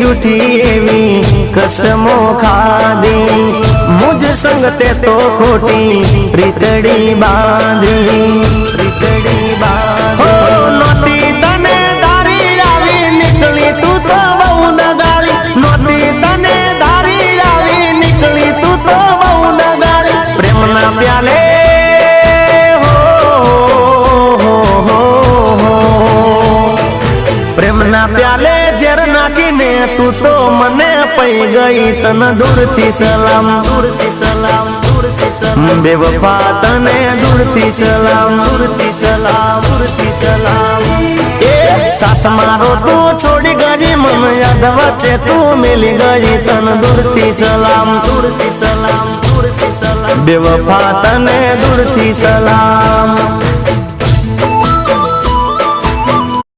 झूठी एवी कसमो खादी मुझ संग ते तो खोटी प्रीतड़ी बांधी हो नोती तने धारी आवी निकली तू तो बहु दगाड़ी नोती तने धारी आवी निकली तू तो बहु दगाड़ी प्रेम ना प्याले प्रेम ना प्याले जेर नाखीने तू तो मने पई गई तन दूर थी सलाम बेवफा तने दूर थी सलाम ए सास मारो तू छोड़ी गई मन याद वच्चे तू मिली गई तन दूर थी सलाम बेवफा तने दूर थी सलाम।